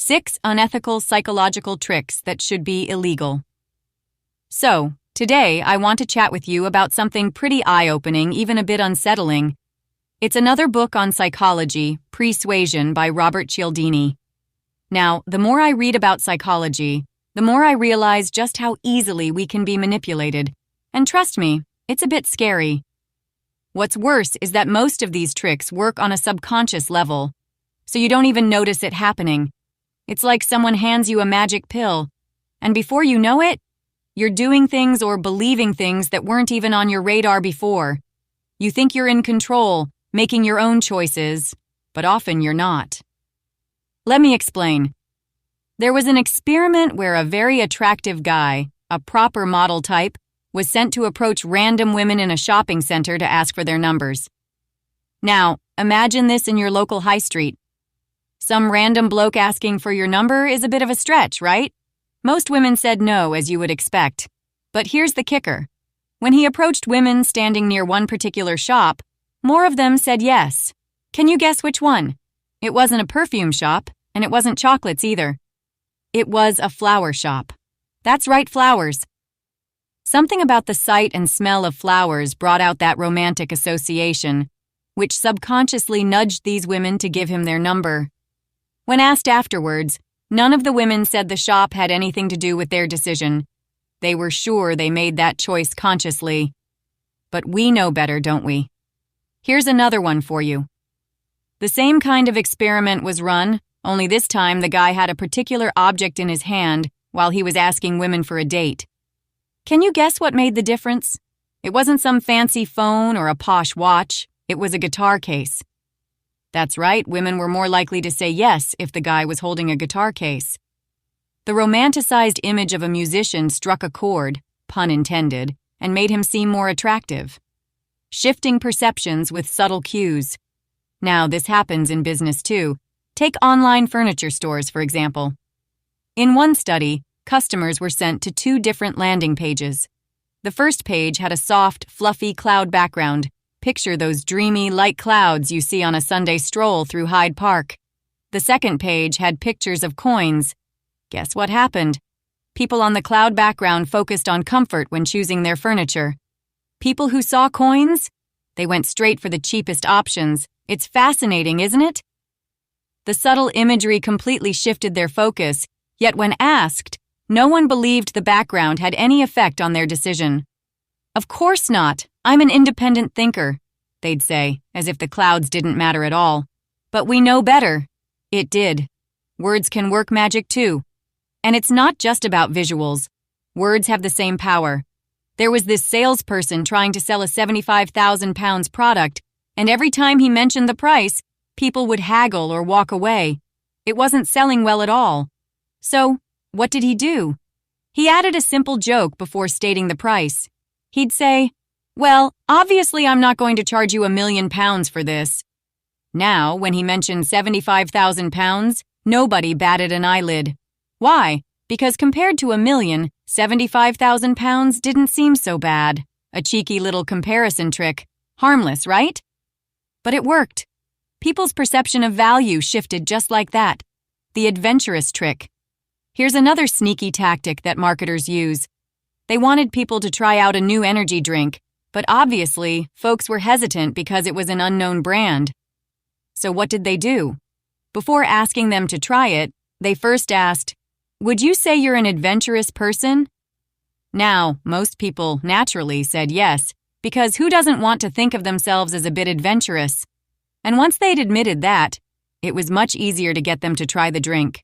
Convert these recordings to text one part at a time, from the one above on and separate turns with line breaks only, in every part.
6 unethical psychological tricks that should be illegal. So, today I want to chat with you about something pretty eye-opening, even a bit unsettling. It's another book on psychology, Persuasion by Robert Cialdini. Now, the more I read about psychology, the more I realize just how easily we can be manipulated. And trust me, it's a bit scary. What's worse is that most of these tricks work on a subconscious level, so you don't even notice it happening. It's like someone hands you a magic pill, and before you know it, you're doing things or believing things that weren't even on your radar before. You think you're in control, making your own choices, but often you're not. Let me explain. There was an experiment where a very attractive guy, a proper model type, was sent to approach random women in a shopping center to ask for their numbers. Now, imagine this in your local high street. Some random bloke asking for your number is a bit of a stretch, right? Most women said no, as you would expect. But here's the kicker. When he approached women standing near one particular shop, more of them said yes. Can you guess which one? It wasn't a perfume shop, and it wasn't chocolates either. It was a flower shop. That's right, flowers. Something about the sight and smell of flowers brought out that romantic association, which subconsciously nudged these women to give him their number. When asked afterwards, none of the women said the shop had anything to do with their decision. They were sure they made that choice consciously. But we know better, don't we? Here's another one for you. The same kind of experiment was run, only this time the guy had a particular object in his hand while he was asking women for a date. Can you guess what made the difference? It wasn't some fancy phone or a posh watch. It was a guitar case. That's right, women were more likely to say yes if the guy was holding a guitar case. The romanticized image of a musician struck a chord, pun intended, and made him seem more attractive. Shifting perceptions with subtle cues. Now, this happens in business too. Take online furniture stores, for example. In one study, customers were sent to 2 different landing pages. The first page had a soft, fluffy cloud background. Picture those dreamy, light clouds you see on a Sunday stroll through Hyde Park. The second page had pictures of coins. Guess what happened? People on the cloud background focused on comfort when choosing their furniture. People who saw coins? They went straight for the cheapest options. It's fascinating, isn't it? The subtle imagery completely shifted their focus, yet when asked, no one believed the background had any effect on their decision. Of course not. I'm an independent thinker, they'd say, as if the clouds didn't matter at all. But we know better. It did. Words can work magic too. And it's not just about visuals. Words have the same power. There was this salesperson trying to sell a £75,000 product, and every time he mentioned the price, people would haggle or walk away. It wasn't selling well at all. So, what did he do? He added a simple joke before stating the price. He'd say, "Well, obviously I'm not going to charge you £1 million for this." Now, when he mentioned £75,000, nobody batted an eyelid. Why? Because compared to £1 million, £75,000 didn't seem so bad. A cheeky little comparison trick. Harmless, right? But it worked. People's perception of value shifted just like that. The adventurous trick. Here's another sneaky tactic that marketers use. They wanted people to try out a new energy drink, but obviously, folks were hesitant because it was an unknown brand. So what did they do? Before asking them to try it, they first asked, "Would you say you're an adventurous person?" Now, most people naturally said yes, because who doesn't want to think of themselves as a bit adventurous? And once they'd admitted that, it was much easier to get them to try the drink.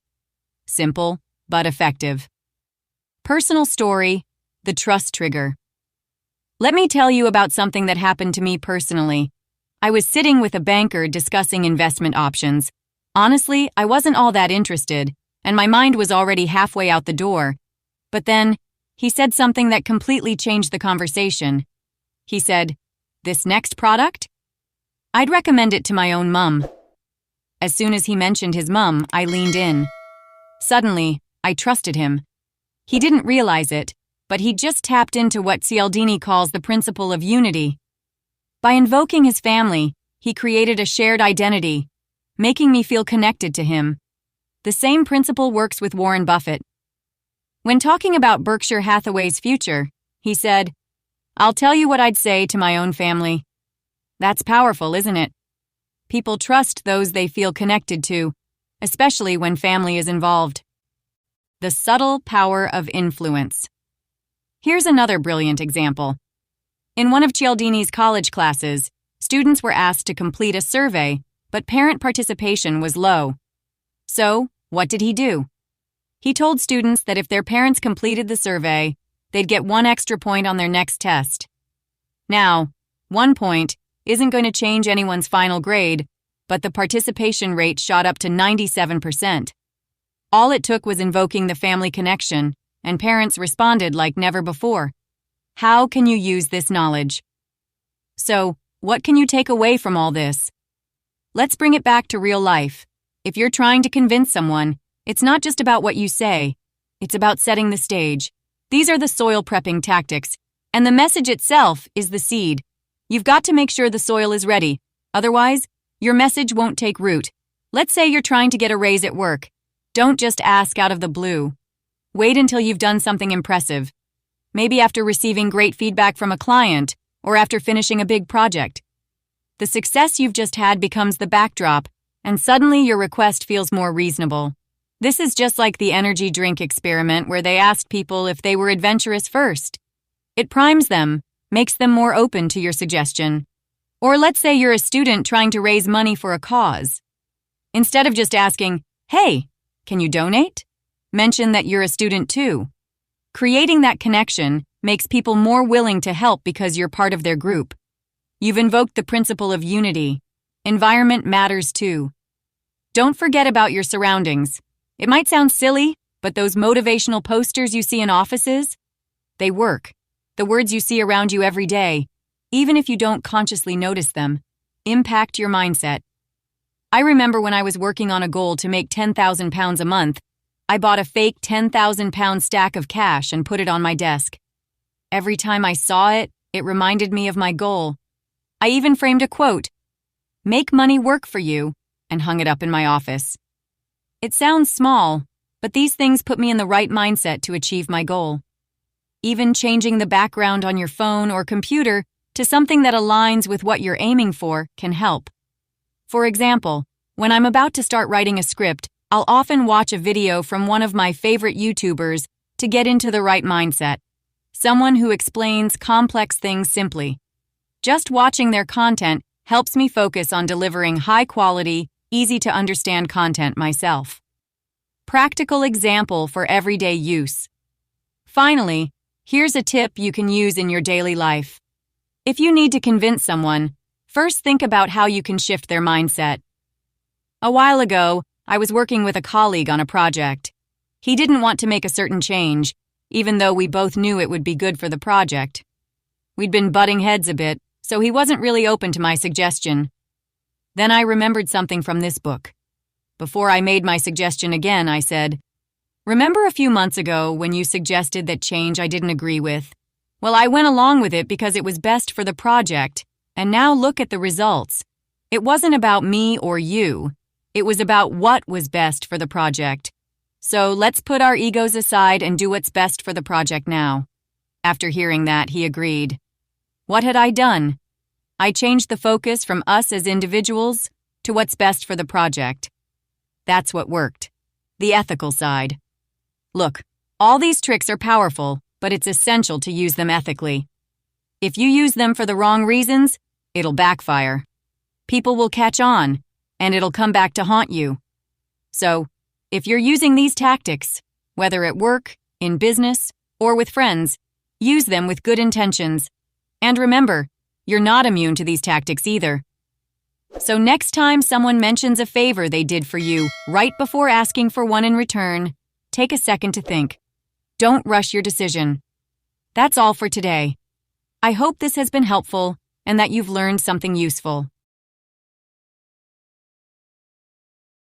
Simple, but effective. Personal story. The trust trigger. Let me tell you about something that happened to me personally. I was sitting with a banker discussing investment options. Honestly, I wasn't all that interested, and my mind was already halfway out the door. But then, he said something that completely changed the conversation. He said, "This next product? I'd recommend it to my own mum." As soon as he mentioned his mum, I leaned in. Suddenly, I trusted him. He didn't realize it, but he just tapped into what Cialdini calls the principle of unity. By invoking his family, he created a shared identity, making me feel connected to him. The same principle works with Warren Buffett. When talking about Berkshire Hathaway's future, he said, "I'll tell you what I'd say to my own family." That's powerful, isn't it? People trust those they feel connected to, especially when family is involved. The subtle power of influence. Here's another brilliant example. In one of Cialdini's college classes, students were asked to complete a survey, but parent participation was low. So, what did he do? He told students that if their parents completed the survey, they'd get 1 extra point on their next test. Now, 1 point isn't going to change anyone's final grade, but the participation rate shot up to 97%. All it took was invoking the family connection, and parents responded like never before. How can you use this knowledge? So, what can you take away from all this? Let's bring it back to real life. If you're trying to convince someone, it's not just about what you say, it's about setting the stage. These are the soil prepping tactics, and the message itself is the seed. You've got to make sure the soil is ready, otherwise, your message won't take root. Let's say you're trying to get a raise at work. Don't just ask out of the blue. Wait until you've done something impressive. Maybe after receiving great feedback from a client, or after finishing a big project. The success you've just had becomes the backdrop, and suddenly your request feels more reasonable. This is just like the energy drink experiment where they asked people if they were adventurous first. It primes them, makes them more open to your suggestion. Or let's say you're a student trying to raise money for a cause. Instead of just asking, "Hey, can you donate?" mention that you're a student too. Creating that connection makes people more willing to help because you're part of their group. You've invoked the principle of unity. Environment matters too. Don't forget about your surroundings. It might sound silly, but those motivational posters you see in offices, they work. The words you see around you every day, even if you don't consciously notice them, impact your mindset. I remember when I was working on a goal to make £10,000 a month, I bought a fake £10,000 stack of cash and put it on my desk. Every time I saw it, it reminded me of my goal. I even framed a quote, "Make money work for you," and hung it up in my office. It sounds small, but these things put me in the right mindset to achieve my goal. Even changing the background on your phone or computer to something that aligns with what you're aiming for can help. For example, when I'm about to start writing a script, I'll often watch a video from one of my favorite YouTubers to get into the right mindset. Someone who explains complex things simply. Just watching their content helps me focus on delivering high-quality, easy-to-understand content myself. Practical example for everyday use. Finally, here's a tip you can use in your daily life. If you need to convince someone, first think about how you can shift their mindset. A while ago, I was working with a colleague on a project. He didn't want to make a certain change, even though we both knew it would be good for the project. We'd been butting heads a bit, so he wasn't really open to my suggestion. Then I remembered something from this book. Before I made my suggestion again, I said, "Remember a few months ago when you suggested that change I didn't agree with? Well, I went along with it because it was best for the project, and now look at the results. It wasn't about me or you. It was about what was best for the project. So let's put our egos aside and do what's best for the project now." After hearing that, he agreed. What had I done? I changed the focus from us as individuals to what's best for the project. That's what worked. The ethical side. Look, all these tricks are powerful, but it's essential to use them ethically. If you use them for the wrong reasons, it'll backfire. People will catch on, and it'll come back to haunt you. So, if you're using these tactics, whether at work, in business, or with friends, use them with good intentions. And remember, you're not immune to these tactics either. So next time someone mentions a favor they did for you right before asking for one in return, take a second to think. Don't rush your decision. That's all for today. I hope this has been helpful and that you've learned something useful.